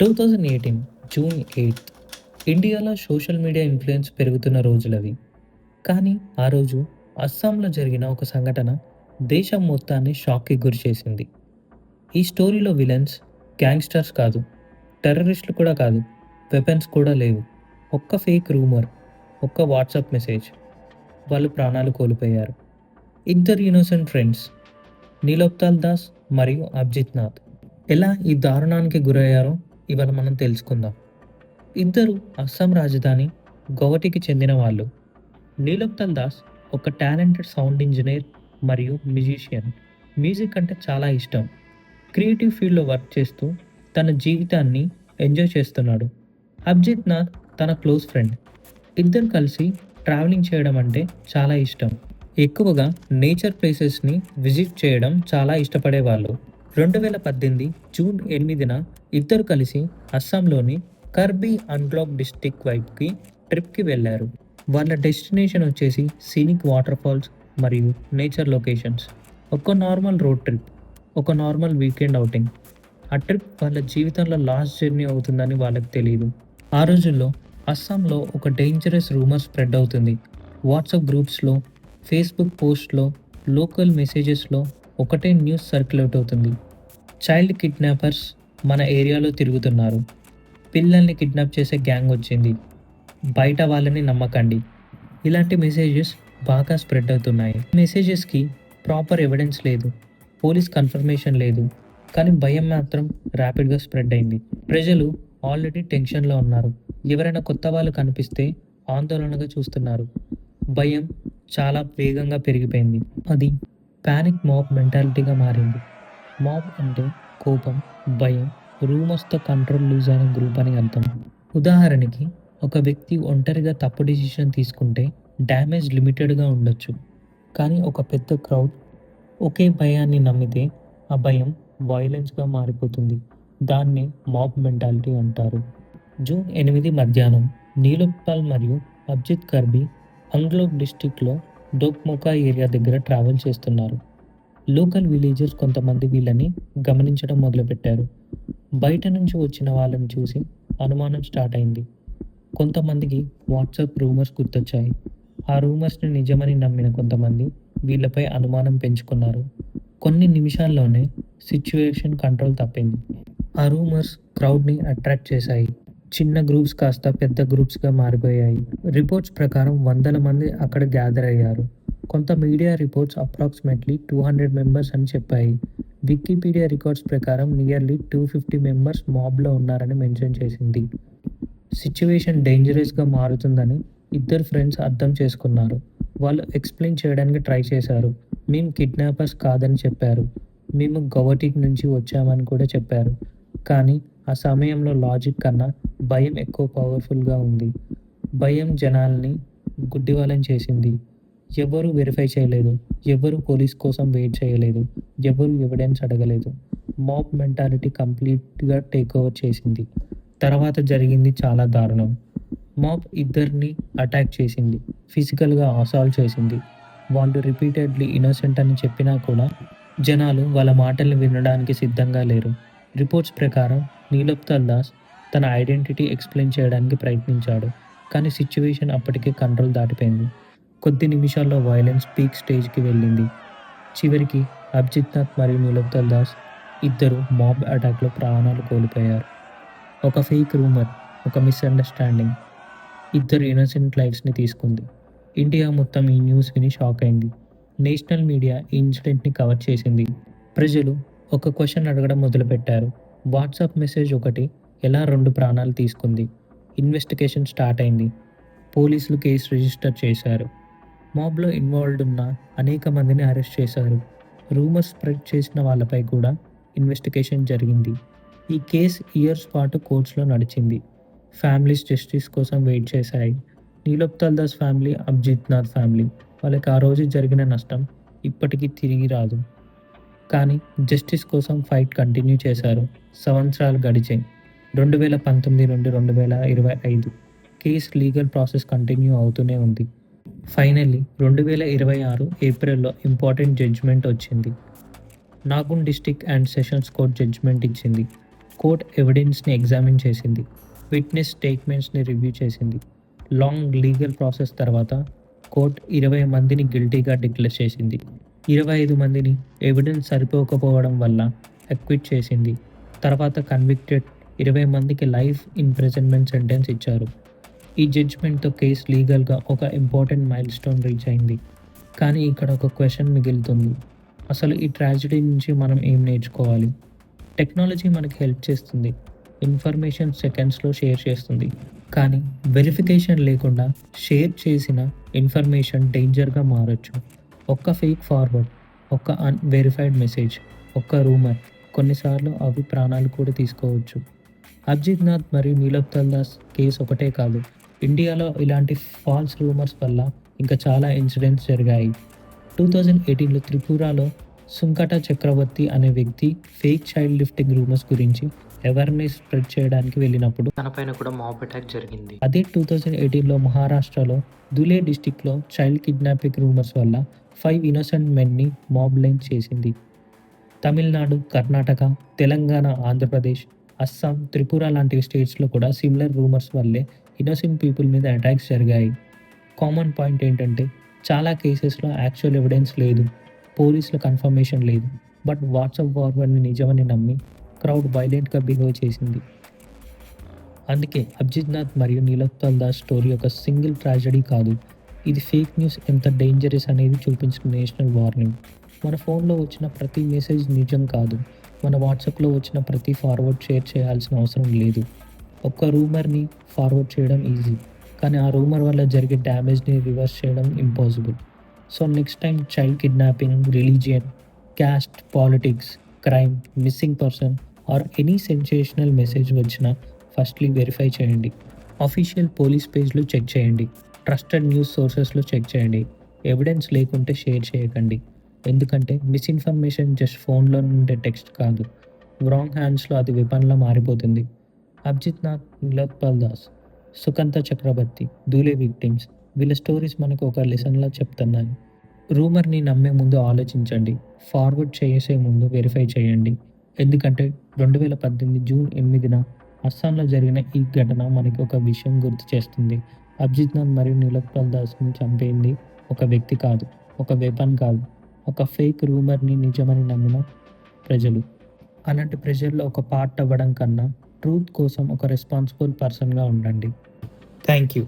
2018 June 8 ఇండియాలో social media influence పెరుగుతున్న రోజులవి. కానీ ఆ రోజు అస్సాంలో జరిగిన ఒక సంఘటన దేశం మొత్తాన్ని షాక్‌కి గురిచేసింది. ఈ స్టోరీలో విలన్స్ గ్యాంగ్‌స్టర్స్ కాదు, టెర్రరిస్టులు కూడా కాదు, వెపన్స్ కూడా లేవు. ఒక్క ఫేక్ రూమర్, ఒక్క వాట్సాప్ మెసేజ్. వాళ్ళు ప్రాణాలు కోల్పోయారు. ఇద్దరు ఇన్నోసెంట్ ఫ్రెండ్స్, నీలోప్తాల్ దాస్ మరియు అభిజిత్ నాథ్. ఎలా ఈ దారుణానికి గురయ్యారో ఇవాళ మనం తెలుసుకుందాం. ఇద్దరు అస్సాం రాజధాని గౌహటికి చెందిన వాళ్ళు. నీలోప్తాల్ దాస్ ఒక టాలెంటెడ్ సౌండ్ ఇంజనీర్ మరియు మ్యూజిషియన్. మ్యూజిక్ అంటే చాలా ఇష్టం. క్రియేటివ్ ఫీల్డ్లో వర్క్ చేస్తూ తన జీవితాన్ని ఎంజాయ్ చేస్తున్నాడు. అభిజిత్ నాథ్ తన క్లోజ్ ఫ్రెండ్. ఇద్దరు కలిసి ట్రావెలింగ్ చేయడం అంటే చాలా ఇష్టం. ఎక్కువగా నేచర్ ప్లేసెస్ని విజిట్ చేయడం చాలా ఇష్టపడేవాళ్ళు. 2018 జూన్ 8న ఇద్దరు కలిసి అస్సాంలోని కర్బీ అన్లాక్ డిస్టిక్ వైపుకి ట్రిప్కి వెళ్ళారు. వాళ్ళ డెస్టినేషన్ వచ్చేసి సీనిక్ వాటర్ ఫాల్స్ మరియు నేచర్ లొకేషన్స్. ఒక నార్మల్ రోడ్ ట్రిప్, ఒక నార్మల్ వీకెండ్ అవుటింగ్. ఆ ట్రిప్ వాళ్ళ జీవితంలో లాస్ట్ జర్నీ అవుతుందని వాళ్ళకి తెలియదు. ఆ రోజుల్లో అస్సాంలో ఒక డేంజరస్ రూమర్ స్ప్రెడ్ అవుతుంది. వాట్సాప్ గ్రూప్స్లో, ఫేస్బుక్ పోస్ట్లో, లోకల్ మెసేజెస్లో ఒకటే న్యూస్ సర్క్యులేట్ అవుతుంది. చైల్డ్ కిడ్నాపర్స్ మన ఏరియాలో తిరుగుతున్నారు. పిల్లల్ని కిడ్నాప్ చేసే గ్యాంగ్ వచ్చింది. బయట వాళ్ళని నమ్మకండి. ఇలాంటి మెసేజెస్ బాగా స్ప్రెడ్ అవుతున్నాయి. మెసేజెస్కి ప్రాపర్ ఎవిడెన్స్ లేదు, పోలీస్ కన్ఫర్మేషన్ లేదు, కానీ భయం మాత్రం ర్యాపిడ్గా స్ప్రెడ్ అయింది. ప్రజలు ఆల్రెడీ టెన్షన్లో ఉన్నారు. ఎవరైనా కొత్త వాళ్ళు కనిపిస్తే ఆందోళనగా చూస్తున్నారు. భయం చాలా వేగంగా పెరిగిపోయింది. అది పానిక్ మాబ్ మెంటాలిటీగా మారింది. మాబ్ అంటే కోపం, భయం, రూమర్స్తో కంట్రోల్ లూజ్ అయిన గ్రూప్ అని అర్థం. ఉదాహరణకి ఒక వ్యక్తి ఒంటరిగా తప్పు డిసిషన్ తీసుకుంటే డ్యామేజ్ లిమిటెడ్గా ఉండొచ్చు. కానీ ఒక పెద్ద క్రౌడ్ ఒకే భయాన్ని నమ్మితే ఆ భయం వైలెన్స్గా మారిపోతుంది. దాన్నే మాబ్ మెంటాలిటీ అంటారు. జూన్ 8 మధ్యాహ్నం నీలోప్తాల్ మరియు అభిజిత్ కర్బీ అంగ్లోక్ డిస్టిక్లో డోక్మోకా ఏరియా దగ్గర ట్రావెల్ చేస్తున్నారు. లోకల్ విలేజర్స్ కొంతమంది వీళ్ళని గమనించడం మొదలుపెట్టారు. బయట నుంచి వచ్చిన వాళ్ళని చూసి అనుమానం స్టార్ట్ అయింది. కొంతమందికి వాట్సాప్ రూమర్స్ గుర్తొచ్చాయి. ఆ రూమర్స్ని నిజమని నమ్మిన కొంతమంది వీళ్ళపై అనుమానం పెంచుకున్నారు. కొన్ని నిమిషాల్లోనే సిచ్యువేషన్ కంట్రోల్ తప్పింది. ఆ రూమర్స్ క్రౌడ్ని అట్రాక్ట్ చేశాయి. చిన్న గ్రూప్స్ కాస్త పెద్ద గ్రూప్స్గా మారిపోయాయి. రిపోర్ట్స్ ప్రకారం వందల మంది అక్కడ గ్యాదర్ అయ్యారు. కొంత మీడియా రిపోర్ట్స్ అప్రాక్సిమేట్లీ 200 మెంబర్స్ అని చెప్పాయి. వికీపీడియా రికార్డ్స్ ప్రకారం నియర్లీ 250 మెంబర్స్ మాబ్లో ఉన్నారని మెన్షన్ చేసింది. సిచ్యువేషన్ డేంజరస్గా మారుతుందని ఇద్దరు ఫ్రెండ్స్ అర్థం చేసుకున్నారు. వాళ్ళు ఎక్స్ప్లెయిన్ చేయడానికి ట్రై చేశారు. మేము కిడ్నాపర్స్ కాదని చెప్పారు. మేము గౌహటి నుంచి వచ్చామని కూడా చెప్పారు. కానీ ఆ సమయంలో లాజిక్ కన్నా భయం ఎక్కువ పవర్ఫుల్గా ఉంది. భయం జనాల్ని గుడ్డివాళ్ళని చేసింది. ఎవరు వెరిఫై చేయలేదు, ఎవరు పోలీస్ కోసం వెయిట్ చేయలేదు, ఎవరు ఎవిడెన్స్ అడగలేదు. మాబ్ మెంటాలిటీ కంప్లీట్గా టేక్ ఓవర్ చేసింది. తర్వాత జరిగింది చాలా దారుణం. మాబ్ ఇద్దరిని అటాక్ చేసింది, ఫిజికల్గా అసాల్ట్ చేసింది. వాళ్ళు రిపీటెడ్లీ ఇన్నోసెంట్ అని చెప్పినా కూడా జనాలు వాళ్ళ మాటల్ని వినడానికి సిద్ధంగా లేరు. రిపోర్ట్స్ ప్రకారం నీలోప్తాల్ దాస్ తన ఐడెంటిటీ ఎక్స్ప్లెయిన్ చేయడానికి ప్రయత్నించాడు. కానీ సిచ్యువేషన్ అప్పటికే కంట్రోల్ దాటిపోయింది. కొద్ది నిమిషాల్లో వైలెన్స్ పీక్ స్టేజ్కి వెళ్ళింది. చివరికి అభిజిత్ నాథ్ మరియు నీలోప్తాల్ దాస్ ఇద్దరు మాబ్ అటాక్లో ప్రాణాలు కోల్పోయారు. ఒక ఫేక్ రూమర్, ఒక మిస్అండర్స్టాండింగ్ ఇద్దరు ఇన్నోసెంట్ లైఫ్స్ని తీసుకుంది. ఇండియా మొత్తం ఈ న్యూస్ విని షాక్ అయింది. నేషనల్ మీడియా ఈ ఇన్సిడెంట్ని కవర్ చేసింది. ప్రజలు ఒక క్వశ్చన్ అడగడం మొదలుపెట్టారు. వాట్సాప్ మెసేజ్ ఒకటి ఎలా 2 ప్రాణాలు తీసుకుంది? ఇన్వెస్టిగేషన్ స్టార్ట్ అయింది. పోలీసులు కేసు రిజిస్టర్ చేశారు. మాబ్లో ఇన్వాల్వ్డ్ ఉన్న అనేక మందిని అరెస్ట్ చేశారు. రూమర్స్ స్ప్రెడ్ చేసిన వాళ్ళపై కూడా ఇన్వెస్టిగేషన్ జరిగింది. ఈ కేసు ఇయర్స్ పాటు కోర్ట్స్లో నడిచింది. ఫ్యామిలీస్ జస్టిస్ కోసం వెయిట్ చేశాయి. నీలోప్తాల్ దాస్ ఫ్యామిలీ, అభిజిత్ నాథ్ ఫ్యామిలీ, వాళ్ళకి ఆ రోజు జరిగిన నష్టం ఇప్పటికీ తిరిగి రాదు. కానీ జస్టిస్ కోసం ఫైట్ కంటిన్యూ చేశారు. సంవత్సరాలు గడిచాయి. 2019 నుండి 2025 కేసు లీగల్ ప్రాసెస్ కంటిన్యూ అవుతూనే ఉంది. ఫైనల్లీ 2026 ఏప్రిల్లో ఇంపార్టెంట్ జడ్జిమెంట్ వచ్చింది. నాగున్ district and sessions court judgment ఇచ్చింది. కోర్ట్ ఎవిడెన్స్‌ని ఎగ్జామిన్ చేసింది. విట్నెస్ స్టేట్మెంట్స్‌ని రివ్యూ చేసింది. లాంగ్ లీగల్ ప్రాసెస్ తర్వాత కోర్ట్ 20 మందిని గిల్టీగా డిక్లేర్ చేసింది. 25 మందిని ఎవిడెన్స్ సరిపోకపోవడం వల్ల అక్విట్ చేసింది. తర్వాత కన్విక్టెడ్ 20 మందికి లైఫ్ ఇంప్రిజన్‌మెంట్ సెంటెన్స్ ఇచ్చారు. ఈ జడ్జ్‌మెంట్‌తో కేస్ లీగల్‌గా ఒక ఇంపార్టెంట్ మైల్‌స్టోన్ రీచ్ అయింది. కానీ ఇక్కడ ఒక క్వెషన్ మిగులుతుంది. అసలు ఈ ట్రాజెడీ నుంచి మనం ఏం నేర్చుకోవాలి? టెక్నాలజీ మనకి హెల్ప్ చేస్తుంది. ఇన్ఫర్మేషన్ సెకండ్స్‌లో షేర్ చేస్తుంది. కానీ వెరిఫికేషన్ లేకుండా షేర్ చేసిన ఇన్ఫర్మేషన్ డేంజర్‌గా మారొచ్చు. ఒక్క ఫేక్ ఫార్వర్డ్, ఒక్క అన్‌వెరిఫైడ్ మెసేజ్, ఒక్క రూమర్ కొన్నిసార్లు అవి ప్రాణాలు కూడా తీసుకోవచ్చు. అర్జిత్ నాథ్ మరియు నీలోఫ్ తల్దాస్ కేసు ఒకటే కాదు. ఇండియాలో ఇలాంటి ఫాల్స్ రూమర్స్ వల్ల ఇంకా చాలా ఇన్సిడెంట్స్ జరిగాయి. 2018లో త్రిపురలో సుంకట చక్రవర్తి అనే వ్యక్తి ఫేక్ చైల్డ్ లిఫ్టింగ్ రూమర్స్ గురించి అవేర్‌నెస్ స్ప్రెడ్ చేయడానికి వెళ్ళినప్పుడు తనపైన కూడా మాబ్ అటాక్ జరిగింది. అదే 2018లో మహారాష్ట్రలో ధులే డిస్ట్రిక్ట్‌లో చైల్డ్ కిడ్నాపింగ్ రూమర్స్ వల్ల 5 ఇన్నోసెంట్ మెన్‌ని మాబ్ లైన్ చేసింది. తమిళనాడు, కర్ణాటక, తెలంగాణ, ఆంధ్రప్రదేశ్, అస్సాం, త్రిపుర లాంటి స్టేట్స్‌లో కూడా సిమిలర్ రూమర్స్ వల్లే ఇన్నోసెంట్ పీపుల్ మీద అటాక్స్ జరిగాయి. కామన్ పాయింట్ ఏంటంటే చాలా కేసెస్‌లో యాక్చువల్ ఎవిడెన్స్ లేదు. పోలీసుల కన్ఫర్మేషన్ లేదు. బట్ వాట్సాప్ ఫార్వర్డ్‌ని నిజమని నమ్మి క్రౌడ్ వైలెంట్‌గా బిహేవ్ చేసింది. అందుకే అభిజిత్ నాథ్ మరియు నీలోఫ్ తల్దాస్ స్టోరీ ఒక సింగిల్ ట్రాజెడీ కాదు. ఇది ఫేక్ న్యూస్ ఎంత డేంజరస్ అనేది చూపించిన నేషనల్ వార్నింగ్. మన ఫోన్‌లో వచ్చిన ప్రతి మెసేజ్ నిజం కాదు. మన వాట్సాప్‌లో వచ్చిన ప్రతి ఫార్వర్డ్ షేర్ చేయాల్సిన అవసరం లేదు. ఒక్క రూమర్‌ని ఫార్వర్డ్ చేయడం ఈజీ. కానీ ఆ రూమర్ వల్ల జరిగే డ్యామేజ్‌ని రివర్స్ చేయడం impossible. So next time child kidnapping, religion, caste, politics, crime, missing person or any sensational message వచ్చినా ఫస్ట్‌లీ వెరిఫై చేయండి. అఫీషియల్ పోలీస్ పేజ్‌లు చెక్ చేయండి. ట్రస్టెడ్ న్యూస్ సోర్సెస్‌లో చెక్ చేయండి. ఎవిడెన్స్ లేకుంటే షేర్ చేయకండి. ఎందుకంటే మిస్‌ఇన్ఫర్మేషన్ జస్ట్ ఫోన్‌లో ఉండే టెక్స్ట్ కాదు. రాంగ్ హ్యాండ్స్‌లో అది వెపన్‌లా మారిపోతుంది. అభిజిత్ నాథ్, నీలోఫ్ తల్దాస్, సుకంత చక్రవర్తి, ధూలే విక్టిమ్స్ వీళ్ళ స్టోరీస్ మనకు ఒక లెసన్‌లా చెప్తున్నాయి. రూమర్‌ని నమ్మే ముందు ఆలోచించండి. ఫార్వర్డ్ చేసే ముందు వెరిఫై చేయండి. ఎందుకంటే 2018 జూన్ 8న అస్సాంలో జరిగిన ఈ ఘటన మనకి ఒక విషయం గుర్తు చేస్తుంది. అభిజిత్ నాథ్ మరియు నీలోఫ్ తల్దాస్‌ని చంపింది ఒక వ్యక్తి కాదు, ఒక వెపన్ కాదు, ఒక ఫేక్ రూమర్‌ని నిజమని నమ్మిన ప్రజలు. అలాంటి ప్రెషర్‌లో ఒక పార్ట్ అవ్వడం కన్నా ట్రూత్ కోసం ఒక రెస్పాన్సిబుల్ పర్సన్‌గా ఉండండి. Thank you.